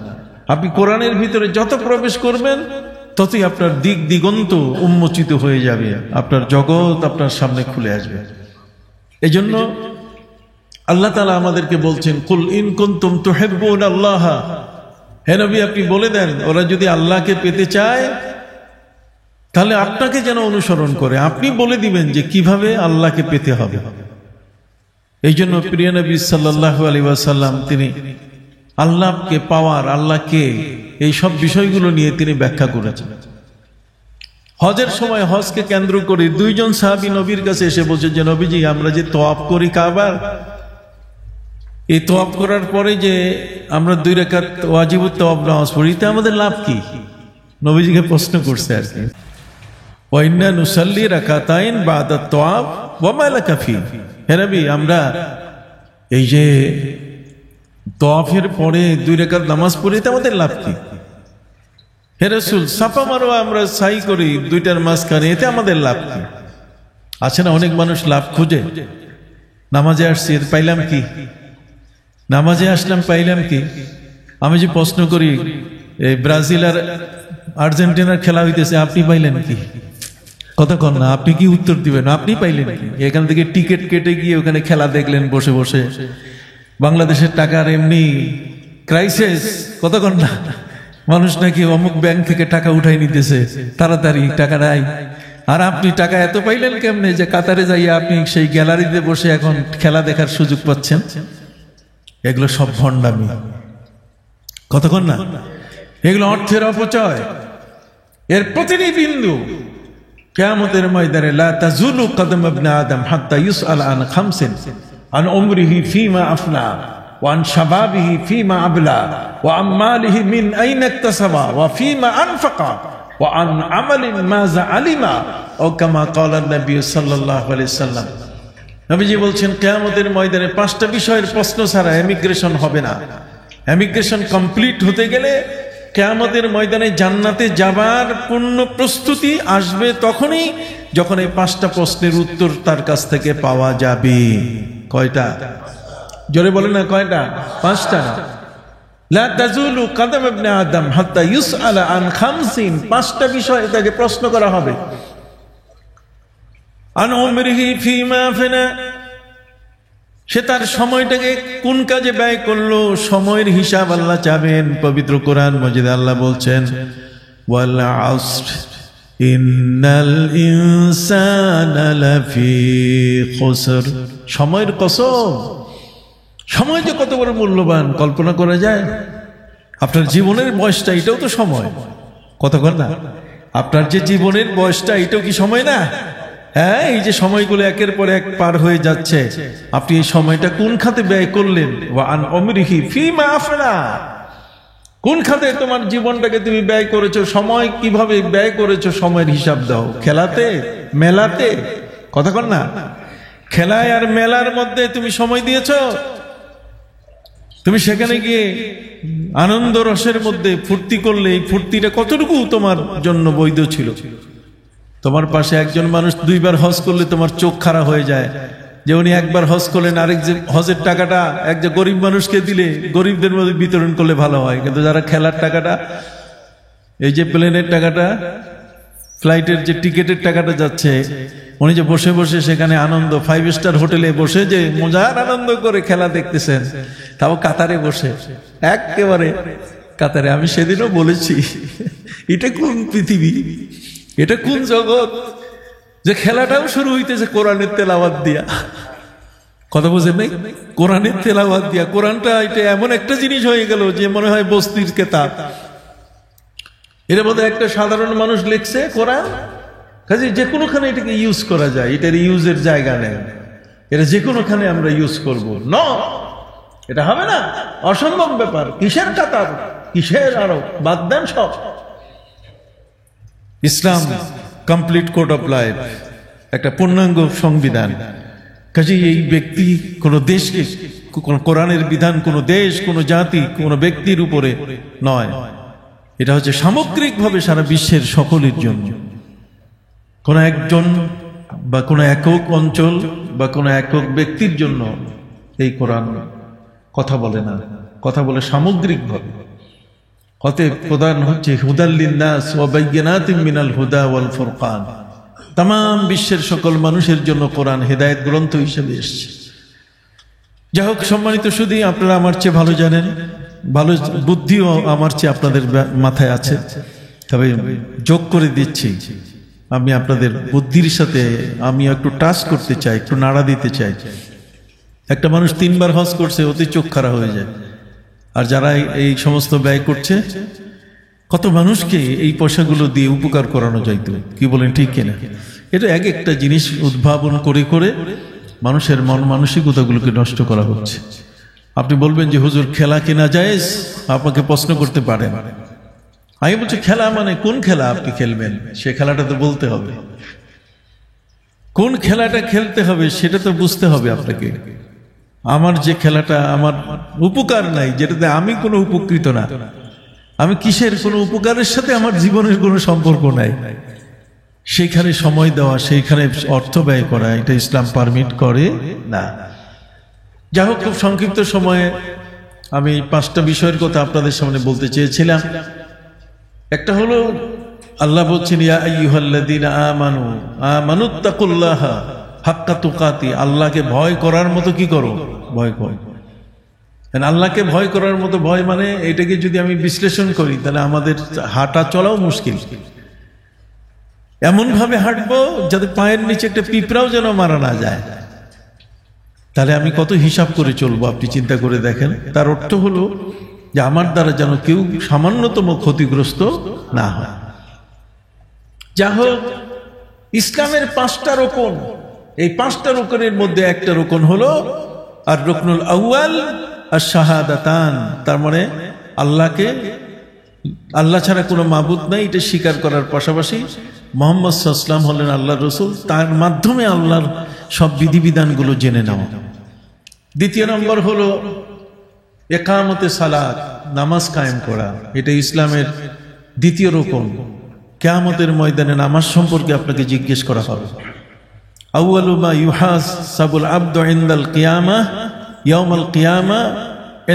আপনি কোরআনের ভিতরে যত প্রবেশ করবেন ততই আপনার দিক দিগন্ত উন্মোচিত হয়ে যাবে, আপনার জগৎ আপনার সামনে খুলে আসবে। এজন্য আল্লাহ তাআলা আমাদেরকে বলছেন, কুল ইন কুনতুম তুহিব্বুনাল্লাহ, হে নবী আপনি বলে দেন ওরা যদি আল্লাহকে পেতে চায় তাহলে আপনাকে যেন অনুসরণ করে। আপনি বলে দিবেন যে কিভাবে আল্লাহকে পেতে হবে। এই জন্য প্রিয় নবী সাল্লাল্লাহু আলাইহি ওয়াসাল্লাম তিনি আল্লাহকে পাওয়ার, আল্লাহকে এই সব বিষয়গুলো নিয়ে তিনি ব্যাখ্যা করেছেন। হজের সময় হজকে কেন্দ্র করে দুইজন সাহাবী নবীর কাছে এসে বলছে যে নবীজি আমরা যে তওয়াফ করি কাবার, এই তওয়াফ করার পরে যে আমরা 2 রাকাত ওয়াজিবুত তওয়াফ নামাজ পড়ি, তা আমাদের লাভ কি? নবীজিকে প্রশ্ন করছে আর কি। ওয়া ইন্না নুসাল্লি রাকাতাইন বাদা তওয়াফ ওয়া মা লাকা ফি, হে নবী আমরা এই যে তওয়াফের পরে 2 রাকাত নামাজ পড়ি, তা আমাদের লাভ কি? হে রাসূল সাফা মারওয়া আমরা সাই করি 2টার মাঝখানে, এতে আমাদের লাভ কি? আছে না অনেক মানুষ লাভ খুঁজে, নামাজে আসছি পাইলাম কি, নামাজে আসলাম পাইলাম কি? আমি যে প্রশ্ন করি এই ব্রাজিল আর আর্জেন্টিনার খেলা হইতেছে, আপনি পাইলেন কি? কতক্ষণ না, আপনি কি উত্তর দিবেন? আপনি পাইলেন কি? এখান থেকে টিকিট কেটে গিয়ে ওখানে খেলা দেখলেন বসে বসে, বাংলাদেশের টাকার এমনি ক্রাইসিস, কতক্ষণ না মানুষ নাকি অমুক ব্যাংক থেকে টাকা উঠাই নিতেছে, তাড়াতাড়ি টাকা নাই। আর আপনি টাকা এত পাইলেন কেমনে যে কাতারে যাইয়া আপনি সেই গ্যালারিতে বসে এখন খেলা দেখার সুযোগ পাচ্ছেন? এগুলো সব ভণ্ডামি, কতক্ষণ না, এগুলো অর্থের অপচয়। এর প্রতিটি বিন্দু কিয়ামতের ময়দানে লা তাজুলু কদম ইবনে আদম হাত্তা ইউসআল আন খামসিন, আন উমরিহি ফীমা আফনা ওয়া আন শাবাবিহি ফীমা আবলা ওয়া আন মালিহি মিন আইনা ইকতাসাবা ওয়া ফীমা আনফাকা ওয়া আন আমালিন মাযা আলিমা, ও কামা ক্বালা নবী সাল্লাল্লাহু আলাইহি ওয়াসাল্লাম। নবীজি বলছেন কিয়ামতের ময়দানে 5টা বিষয়ের প্রশ্ন ছাড়া ইমিগ্রেশন হবে না। ইমিগ্রেশন কমপ্লিট হতে গেলে কিয়ামতের ময়দানে জান্নাতে যাবার পূর্ণ প্রস্তুতি আসবে তখনই যখন এই 5টা প্রশ্নের উত্তর তার কাছ থেকে পাওয়া যাবে। কয়টা? জোরে বলেন না, কয়টা? 5টা। লা তাজুলু কদম ইবনে আদম হাত্তা ইউসআলা আন খামসিন, 5টা বিষয়ে তাকে প্রশ্ন করা হবে। আন উমরিহি ফীমা আফনা, সে তার সময়টাকে কোন কাজে ব্যয় করলো, সময়ের হিসাব আল্লাহ চাবেন। পবিত্র কোরআন মাজিদে আল্লাহ বলছেন, ওয়াল আসর ইন্নাল ইনসানা লাফি খুসর, সময়ের কসম, সময় যে কত বড় মূল্যবান কল্পনা করা যায়? আপনার জীবনের বয়সটা এটাও তো সময়, কতক্ষণ না? আপনার যে জীবনের বয়সটা এটাও কি সময় না? হ্যাঁ, এই যে সময়গুলো একের পর এক পার হয়ে যাচ্ছে, আপনি এই সময়টা কোন খাতে ব্যয় করলেন? ওয়া আন উমরিহি ফীমা আফনা, কোন খাতে তোমার জীবনটাকে তুমি ব্যয় করেছো, সময় কিভাবে ব্যয় করেছো, সময়ের হিসাব দাও। খেলাতে, মেলাতে, কতক্ষণ না? খেলায় আর মেলার মধ্যে তুমি সময় দিয়েছো? তুমি সেখানে গিয়ে আনন্দ রসের মধ্যে ফুর্তি করলে, এই ফুর্তিটা কতটুকু তোমার জন্য বৈধ ছিল? তোমার পাশে একজন মানুষ 2বার হজ করলে তোমার চোখ খারাপ হয়ে যায় যে উনি একবার হজ করলেন, আরেক যে হজের টাকাটা এক যে গরিব মানুষকে দিলে গরিবদের মধ্যে বিতরণ করলে ভালো হয়। কিন্তু যারা খেলার টাকাটা, এই যে প্লেনের টাকাটা, ফ্লাইটের যে টিকেটের টাকাটা যাচ্ছে, উনি যে বসে বসে সেখানে আনন্দ, 5 স্টার হোটেলে বসে যে মজার আনন্দ করে খেলা দেখতেছেন, তাও কাতারে বসে, একেবারে কাতারে। আমি সেদিনও বলেছি, এটা কোন পৃথিবী, এটা কোন জগৎ যে খেলাটাও শুরু হইতেছে কোরআনের তেলাওয়াত দিয়া? কথা বুঝেন নাই? কোরআনের তেলাওয়াত দিয়া, কোরআনটা এটা এমন একটা জিনিস হয়ে গেল যে মনে হয় বস্তির কেতাব। এর মধ্যে একটা সাধারণ মানুষ লিখছে কোরআন, কাজে যে কোনোখানে এটাকে ইউজ করা যায়, এটার ইউজের জায়গা নেই, এটা যে কোনোখানে আমরা ইউজ করব না, এটা হবে না, অসম্ভব ব্যাপার। কিসের কাতার, কিসের আরো, বাদ দেন সব। ইসলাম কমপ্লিট কোড অফ লাইফ, একটা পূর্ণাঙ্গ সংবিধান। কাজে এই ব্যক্তি কোন দেশকে, কোন কোরআনের বিধান কোন দেশ, কোন জাতি, কোন ব্যক্তির উপরে নয়, এটা হচ্ছে সামগ্রিকভাবে সারা বিশ্বের সকলের জন্য। কোন একজন বা কোন একক অঞ্চল বা কোন একক ব্যক্তির জন্য এই কোরআন কথা বলে না, কথা বলে সামগ্রিকভাবে। অতএব প্রধান হচ্ছে হুদাল লিন্নাস ওয়া বাইয়িনাতিন মিনাল হুদা ওয়াল ফুরকান। तमाम বিশ্বের সকল মানুষের জন্য কোরআন হেদায়েত গ্রন্থ হিসেবে এসেছে। যাই হোক সম্মানিত সুধী, আপনারা আমার চেয়ে ভালো জানেন, ভালো বুদ্ধিও আমার চেয়ে আপনাদের মাথায় আছে, তবে যোগ করে দিচ্ছি আমি আপনাদের বুদ্ধির সাথে। আমি একটু টাচ করতে চাই, একটু নাড়া দিতে চাই। একটা মানুষ 3 বার হজ করছে, অতি চোখ খারাপ হয়ে যায়। আর যারা এই সমস্ত ব্যয় করছে, কত মানুষকে এই পয়সাগুলো দিয়ে উপকার করানো যাইতো, কি বলেন ঠিক কিনা? এটা এক একটা জিনিস উদ্ভাবন করে করে মানুষের মন মানসিকতাগুলোকে নষ্ট করা হচ্ছে। আপনি বলবেন যে হুজুর খেলা কেনা জায়েজ, আপনাকে প্রশ্ন করতে পারেন। আমি বলছি খেলা মানে কোন খেলা আপনি খেলবেন, সে খেলাটা তো বলতে হবে। কোন খেলাটা খেলতে হবে সেটা তো বুঝতে হবে আপনাকে। আমার যে খেলাটা আমার উপকার নাই, যেটাতে আমি কোনো উপকৃত না, আমি কিসের কোনো উপকারের সাথে আমার জীবনের কোনো সম্পর্ক নাই, সেইখানে সময় দেওয়া, সেইখানে অর্থ ব্যয় করা, এটা ইসলাম পারমিট করে না। যাই হোক, খুব সংক্ষিপ্ত সময়ে আমি 5টা বিষয়ের কথা আপনাদের সামনে বলতে চেয়েছিলাম। একটা হলো আল্লাহ বলছেন ইয়া আইয়ুহাল্লাযীনা আমানু আমানুত্তাকুল্লাহা হাক্কা তুকাতি, আল্লাহকে ভয় করার মতো কি করো, ভয় করো। আল্লাহকে ভয় করার মতো ভয় মানে, এটাকে যদি আমি বিশ্লেষণ করি তাহলে আমাদের হাঁটা চলাও মুশকিল। এমন ভাবে হাঁটবো যাতে পায়ের নিচে একটা পিঁপড়াও যেন মারা না যায়। তাহলে আমি কত হিসাব করে চলবো আপনি চিন্তা করে দেখেন। তার অর্থ হলো যে আমার দ্বারা যেন কেউ সামান্যতম ক্ষতিগ্রস্ত না হয়। যা হোক, ইসলামের 5টা রোকন, এই 5টা রোকনের মধ্যে একটা রোকন হলো আর রুকনুল আউয়াল আশ-শাহাদাতান, তার মানে আল্লাহকে, আল্লাহ ছাড়া কোনো মাবুদ নাই এটা স্বীকার করার পাশাপাশি মুহাম্মদ সাল্লাল্লাহু আলাইহি ওয়াসাল্লাম হলেন আল্লাহর রাসূল, তার মাধ্যমে আল্লাহর সব বিধিবিধানগুলো জেনে নেওয়া। 2 নম্বর হলো ইকামতে সালাত, নামাজ কায়েম করা, এটা ইসলামের 2য় রোকন। কিয়ামতের ময়দানে নামাজ সম্পর্কে আপনাকে জিজ্ঞেস করা হবে। আউয়ালু মা ইউহাসাবুল আবদু ইনদাল কিয়ামাহ ইয়াউমাল কিয়ামা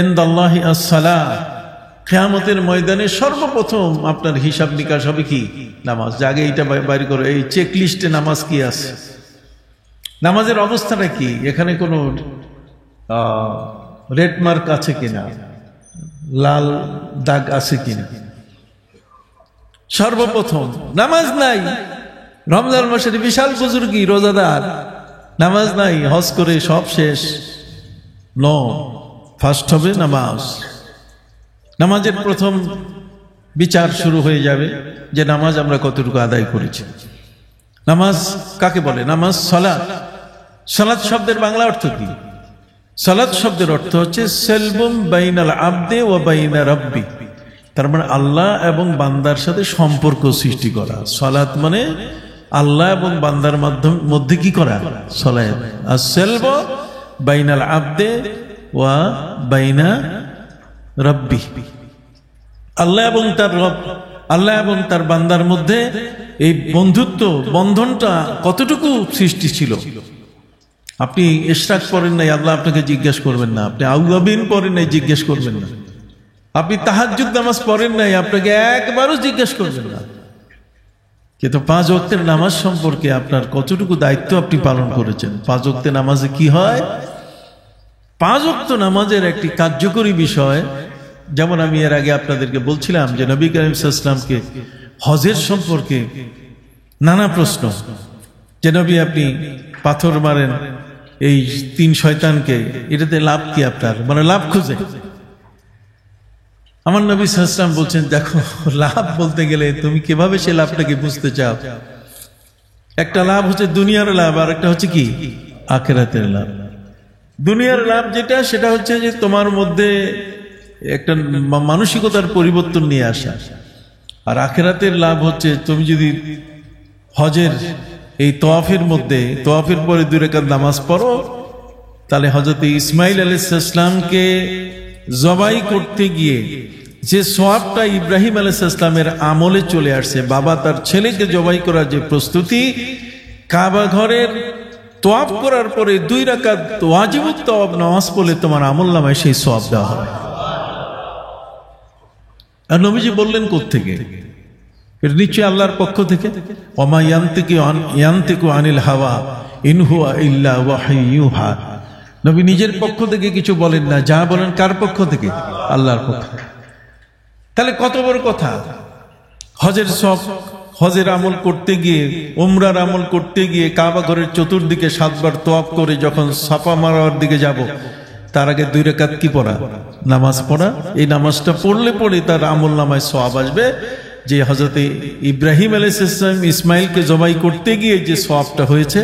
ইনদাল্লাহি আস-সালাহ, কিয়ামতের ময়দানে সর্বপ্রথম আপনার হিসাব নিকাশ হবে কি, নামাজ। আগে এইটা বাইর করো, এই চেক লিস্টে নামাজ কি আছে, নামাজের অবস্থাটা কি, এখানে কোনো রেড মার্ক আছে কিনা, লাল দাগ আছে কিনা। সর্বপ্রথম নামাজ নাই, রমজান মাসের বিশাল বুজুর্গি রোজাদার, নামাজ নাই, হজ করে সব শেষ, নো, ফার্স্ট হবে নামাজ। নামাজের প্রথম বিচার শুরু হয়ে যাবে যে নামাজ আমরা কতটুকু আদায় করেছি। নামাজ কাকে বলে? নামাজ সালাত। সালাত শব্দের বাংলা অর্থ কি? সালাত শব্দের অর্থ হচ্ছে সেলবুম বাইনাল আবদে ওয়া বাইনা রাব্বি, তার মানে আল্লাহ এবং বান্দার সাথে সম্পর্ক সৃষ্টি করা। সালাত মানে আল্লাহ এবং বান্দার মধ্যে কি করা, সালাত। আর সেলব বাইনাল আবদে ওয়া বাইনা রাব্বি, আল্লাহ এবং তার রব, আল্লাহ এবং তার বান্দার মধ্যে এই বন্ধুত্ব বন্ধনটা কতটুকু সৃষ্টি ছিল। আপনি ইশরাক পড়েন নাই, আল্লাহ আপনাকে জিজ্ঞেস করবেন না। আপনি আউয়াবিন পড়েন নাই, জিজ্ঞেস করবেন না। আপনি তাহাজ্জুদ নামাজ পড়েন নাই, আপনাকে একবারও জিজ্ঞেস করবেন না। কিন্তু 5 ওয়াক্তের নামাজ সম্পর্কে আপনার কতটুকু দায়িত্ব আপনি পালন করেছেন। 5 ওয়াক্তের নামাজে কি হয়? 5 ওয়াক্ত নামাজের একটি কার্যকরী বিষয়, যেমন আমি এর আগে আপনাদেরকে বলছিলাম যে নবী করিম সাল্লাল্লাহু আলাইহি ওয়াসাল্লামকে হজের সম্পর্কে নানা প্রশ্ন, যে নবী আপনি পাথর মারেন এই 3 শয়তানকে, এটাতে লাভ কি আপনার? মানে লাভ খুঁজে। আমার নবী সাল্লাল্লাহু আলাইহি ওয়াসাল্লাম বলছেন, দেখো লাভ বলতে গেলে তুমি কিভাবে সে লাভটাকে বুঝতে চাও। একটা লাভ হচ্ছে দুনিয়ার লাভ, আর একটা হচ্ছে কি আখিরাতের লাভ। দুনিয়ার লাভ যেটা, সেটা হচ্ছে যে তোমার মধ্যে একটা মানসিকতার পরিবর্তন নিয়ে আসা। আর আখিরাতের লাভ হচ্ছে তুমি যদি হজের এই তওয়াফের মধ্যে, তওয়াফের পরে 2 রাকাত নামাজ পড়ো, তাহলে হযরত ইসমাঈল আলাইহিস সালামকে জবাই করতে গিয়ে যে সওয়াবটা ইব্রাহিম আলাইহিস সালামের আমলে চলে আসছে, বাবা তার ছেলেকে জবাই করার যে প্রস্তুতি, কাবা ঘরের তওয়াফ করার পরে 2 রাকাত ওয়াজিবুত তওয়াফ নামাজ পড়লে তোমার আমলনামায় সেই সওয়াব দেওয়া হবে। আর নবীজি বললেন কোত্থেকে? এর নিশ্চয় আল্লাহর পক্ষ থেকে। ওমা ইয়ান্তিকু আনিল হাওয়া ইন হুয়া ইল্লা ওয়াহয়ুন ইউহা। নবী নিজের পক্ষ থেকে কিছু বলেন না, যা বলেন কার পক্ষ থেকে? আল্লাহর পক্ষ থেকে। তাহলে কত বড় কথা! হজের সব, হজের আমল করতে গিয়ে, উমরার আমল করতে গিয়ে কাবা ঘরের চতুর্দিকে 7 বার তওয়াফ করে যখন সাফা মারওয়ার দিকে যাব, তার আগে 2 রাকাত কি পড়া? নামাজ পড়া। এই নামাজটা পড়লে পরে তার আমল নামায় সওয়াব আসবে, যে হযরত ইব্রাহিম আলাইহিস সালাম ইসমাইলকে জবাই করতে গিয়ে যে সওয়াবটা হয়েছে,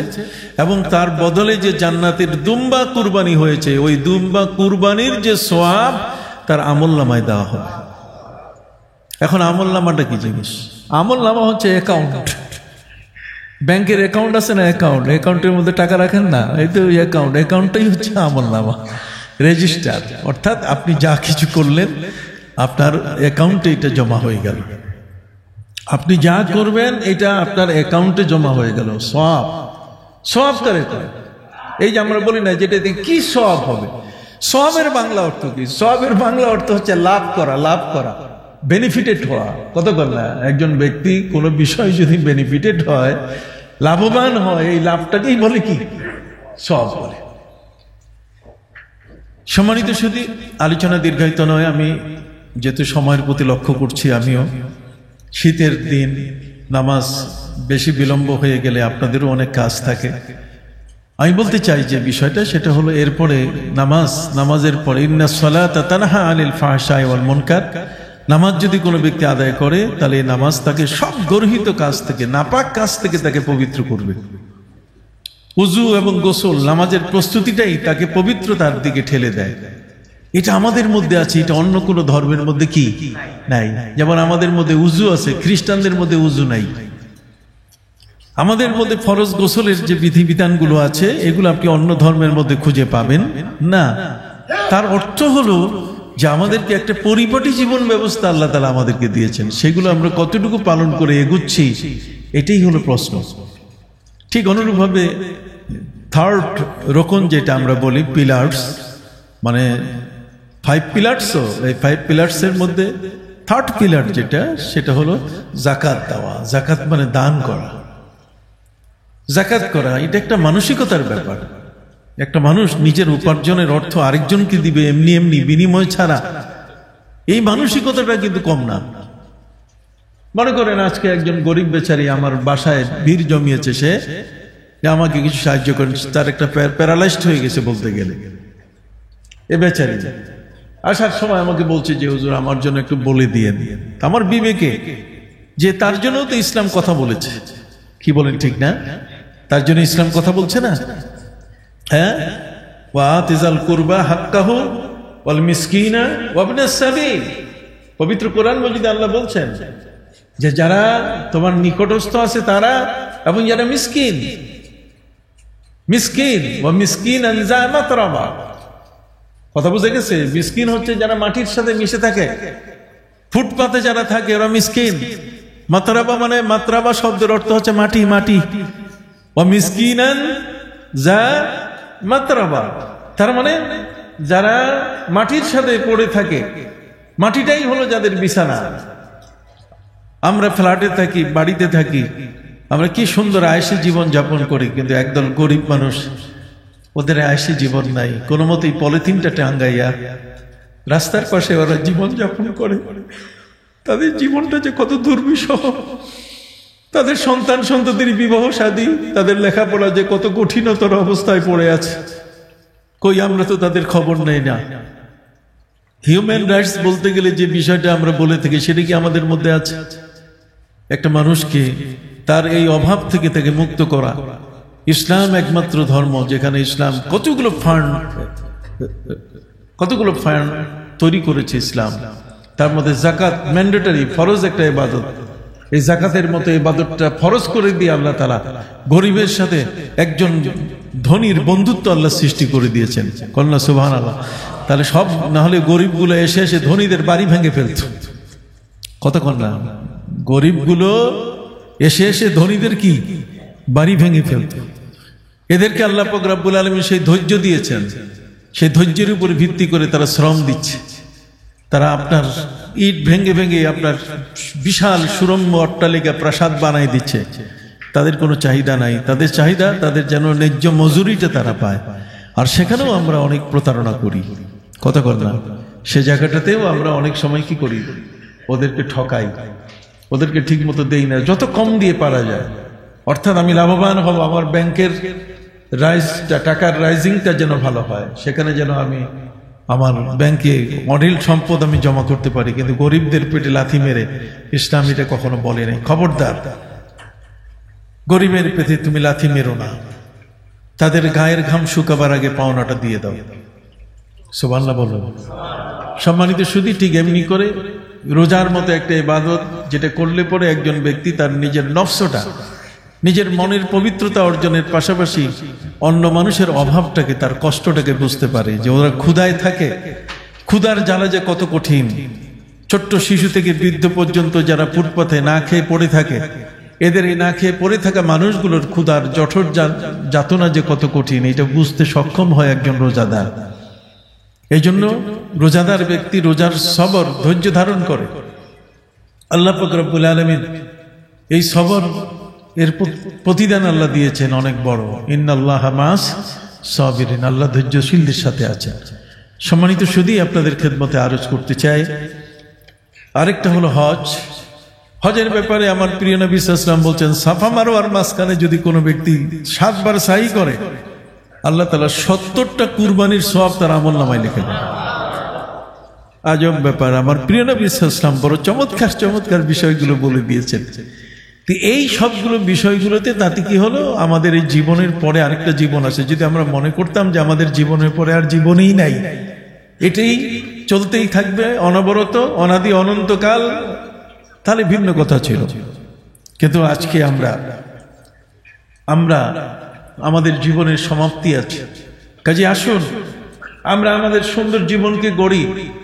এবং তার বদলে যে জান্নাতের দুম্বা কুরবানি হয়েছে, ওই দুম্বা কুরবানির যে সওয়াব তার আমল নামায় দেওয়া হবে। এখন আমল নামাটা কি জিনিস? আমল নামা হচ্ছে অ্যাকাউন্ট। ব্যাংকের অ্যাকাউন্ট আছে না, অ্যাকাউন্ট, অ্যাকাউন্টের মধ্যে টাকা রাখেন না, এই তো অ্যাকাউন্ট, অ্যাকাউন্টটাই হচ্ছে আমল নামা, রেজিস্টার। অর্থাৎ আপনি যা কিছু করলেন আপনার অ্যাকাউন্টে এটা জমা হয়ে গেল। আপনি যা করবেন এটা আপনার অ্যাকাউন্টে জমা হয়ে গেল। সওয়াব, সওয়াব করে। এই যে আমরা বলি না যেটাতে কি সওয়াব হবে, সওয়াবের বাংলা অর্থ কি? সওয়াবের বাংলা অর্থ হচ্ছে লাভ করা, লাভ করা, বেনিফিটেড হওয়া। কতক্ষণ না একজন ব্যক্তি কোনো বিষয় যদি বেনিফিটেড হয়, লাভবান হয়, এই লাভটাকেই বলে কি? সওয়াব বলে। সম্মানিত শুধু আলোচনা দীর্ঘায়িত নয়, আমি যেহেতু সময়ের প্রতি লক্ষ্য করছি, আমিও শীতের দিন নামাজ বেশি বিলম্ব হয়ে গেলে আপনাদেরও অনেক কাজ থাকে। আমি বলতে চাই যে বিষয়টা, সেটা হলো এরপরে নামাজের পরে ইন্নাস সালাতা তানহা আনিল ফাহশাই ওয়াল মুনকার। নামাজ যদি কোনো ব্যক্তি আদায় করে, তাহলে এই নামাজ তাকে সব গর্হিত কাজ থেকে, নাপাক কাজ থেকে তাকে পবিত্র করবে। উযু এবং গোসল, নামাজের প্রস্তুতিটাই তাকে পবিত্রতার দিকে ঠেলে দেয়। এটা আমাদের মধ্যে আছে, এটা অন্য কোনো ধর্মের মধ্যে কি নাই। যেমন আমাদের মধ্যে উযু আছে, খ্রিস্টানদের মধ্যে উযু নাই। আমাদের মধ্যে ফরজ গোসলের যে বিধিবিধানগুলো আছে, এগুলো আপনি অন্য ধর্মের মধ্যে খুঁজে পাবেন না। তার অর্থ হলো যে আমাদেরকে একটা পরিপাটি জীবন ব্যবস্থা আল্লাহ তাআলা আমাদেরকে দিয়েছেন, সেগুলো আমরা কতটুকু পালন করে এগুচ্ছি, এটাই হলো প্রশ্ন। ঠিক অনুরূপভাবে থার্ড রকন যেটা আমরা বলি পিলার্স, মানে 5 পিলার্স, এই 5 পিলার্সের মধ্যে থার্ড পিলার যেটা, সেটা হলো যাকাত দেওয়া। যাকাত মানে দান করা, যাকাত করা। এটা একটা মানসিকতার ব্যাপার। একটা মানুষ নিজের উপার্জনের অর্থ আরেকজনকে দিবে এমনি এমনি, বিনিময় ছাড়া, এই মানসিকতাটা কিন্তু কম না। মনে করেন আজকে একজন গরিব বেচারি আমার বাসায় ভিড় জমিয়েছে, সে আমাকে কিছু সাহায্য করেন, তার একটা প্যারালাইজড হয়ে গেছে বলতে গেলে। এ বেচারি আসার সময় আমাকে বলছে যে হুজুর আমার জন্য একটু বলে দিয়ে। আমার বিবেকে যে তার জন্য তো ইসলাম কথা বলেছে, কি বলেন ঠিক না? তার জন্য ইসলাম কথা বলছে না? হ্যাঁ, ওয়াতিজাল কুরবা হাক্কাহু ওয়াল মিসকিনা ওয়া ইবনাস সাবিল। পবিত্র কোরআন মজিদে আল্লাহ বলছেন যে যারা তোমার নিকটস্থ আছে তারা, এবং যারা মিসকিন, মিসকিন ওয়া মিসকিনান যা মাতরাবা। কথা বুঝে গেছে? মিসকিন হচ্ছে যারা মাটির সাথে মিশে থাকে, ফুটপাতে যারা থাকে ওরা মিসকিন। মাতরাবা মানে, মাতরাবা শব্দের অর্থ হচ্ছে মাটি, মাটি। ওয়া মিসকিনান যা মাতরাবা, তার মানে যারা মাটির সাথে পড়ে থাকে, মাটিটাই হলো যাদের বিছানা। আমরা ফ্ল্যাটে থাকি, বাড়িতে থাকি, আমরা কি সুন্দর আয়েশি জীবন যাপন করি, কিন্তু একদল গরিব মানুষ, ওদের আয়েশি জীবন নাই। কোনো মতেই পলিথিনটা টাঙ্গাইয়া রাস্তার পাশে ওরা জীবন যাপন করে। তাদের জীবনটা যে কত দুর্বিষহ, তাদের সন্তান সন্ততির বিবাহ শাদী, তাদের লেখাপড়া যে কত কঠিনতর অবস্থায় পড়ে আছে, কই আমরা তো তাদের খবর নেই না। হিউম্যান রাইটস বলতে গেলে যে বিষয়টা আমরা বলে থাকি, সেটা কি আমাদের মধ্যে আছে? একটা মানুষকে তার এই অভাব থেকে তাকে মুক্ত করা। ইসলাম একমাত্র ধর্ম যেখানে ইসলাম কতগুলো ফান্ড তৈরি করেছে ইসলাম। তার মধ্যে জাকাত ম্যান্ডেটরি, ফরজ একটা ইবাদত। এই জাকাতের মতো ইবাদতটা ফরজ করে দিয়ে আল্লাহ তাআলা গরিবের সাথে একজন ধনীর বন্ধুত্ব আল্লাহ সৃষ্টি করে দিয়েছেন। কন্যা সুবহানাল্লাহ। তাহলে সব না হলে গরিবগুলো এসে এসে ধনীদের বাড়ি ভেঙে ফেলত। কতক্ষণ না, গরিবগুলো এসে এসে ধনীদের কি বাড়ি ভেঙে ফেলত। এদেরকে আল্লাহ পাক রব্বুল আলামিন সেই ধৈর্য দিয়েছেন, সেই ধৈর্যের উপর ভিত্তি করে তারা শ্রম দিচ্ছে। তারা আপনার ইট ভেঙে ভেঙে আপনার বিশাল সুরম্য অট্টালিকা প্রাসাদ বানাই দিচ্ছে। তাদের কোনো চাহিদা নাই, তাদের চাহিদা তাদের যেন ন্যায্য মজুরিটা তারা পায়। আর সেখানেও আমরা অনেক প্রতারণা করি। কতক্ষণ না, সে জায়গাটাতেও আমরা অনেক সময় কি করি, ওদেরকে ঠকাই, ওদেরকে ঠিক মতো দেই না, যত কম দিয়ে পারা যায়। অর্থাৎ আমি লাভবান হব, আমার ব্যাংকের টাকার রাইজিংটা যেন ভালো হয়, সেখানে যেন আমি আমার ব্যাংকে অঢেল সম্পদ আমি জমা করতে পারি। কিন্তু গরিবদের পেটে লাথি মেরে ইসলাম এটা কখনো বলে নাই। খবরদার, গরিবের পেটে তুমি লাথি মেরো না। তাদের গায়ের ঘাম শুকাবার আগে পাওনাটা দিয়ে দাও। সুবহানাল্লাহ বলুন। সম্মানিত সুধী, ঠিক এমনি করে রোজার মতো একটা ইবাদত, যেটা করলে পরে একজন ব্যক্তি তার নিজের নফসটা, নিজের মনের পবিত্রতা অর্জনের পাশাপাশি অন্য মানুষের অভাবটাকে, তার কষ্টটাকে বুঝতে পারে, যে ওরা ক্ষুধায় থাকে, ক্ষুধার জ্বালা যে কত কঠিন। ছোট্ট শিশু থেকে বৃদ্ধ পর্যন্ত যারা ফুটপাথে না খেয়ে পড়ে থাকে, এদের এই না খেয়ে পড়ে থাকা মানুষগুলোর ক্ষুধার জঠর যাতনা যে কত কঠিন, এটা বুঝতে সক্ষম হয় একজন রোজাদার। এই জন্য রোজাদার ব্যক্তি রোজার সবর, ধৈর্য ধারণ করে। আল্লাহ পাক রব্বুল আলামিন এই সবর এর প্রতিদান আল্লাহ দিয়েছেন অনেক বড়। ইন্নাল্লাহা মাস সাবিরিন, আল্লাহ ধৈর্যশীলদের সাথে আছেন। সম্মানিত সুধী, আপনাদের খেদমতে আরজ করতে চাই, আরেকটা হলো হজ। হজের ব্যাপারে আমার প্রিয় নবী সাল্লাল্লাহু আলাইহি ওয়াসাল্লাম বলছেন, সাফা মারওয়ার মাঝখানে যদি কোনো ব্যক্তি 7 বার সাই করে, আল্লাহ তাআলা 70টা কুরবানির সওয়াব তার আমলনামায় লিখে দেন। আজব ব্যাপার। আমার প্রিয় নবী সাল্লাল্লাহু আলাইহি ওয়াসাল্লাম বড় চমৎকার চমৎকার বিষয়গুলো বলে দিয়েছেন। এই সবগুলো বিষয়গুলোতে তাতে কি হলো, আমাদের এই জীবনের পরে আরেকটা জীবন আছে। যদি আমরা মনে করতাম যে আমাদের জীবনের পরে আর জীবনই নাই, এটাই চলতেই থাকবে অনবরত অনাদি অনন্তকাল, তাহলে ভিন্ন কথা ছিল। কিন্তু আজকে আমরা আমাদের জীবনের সমাপ্তি আছে। কাজে আসুন আমরা আমাদের সুন্দর জীবনকে গড়ি।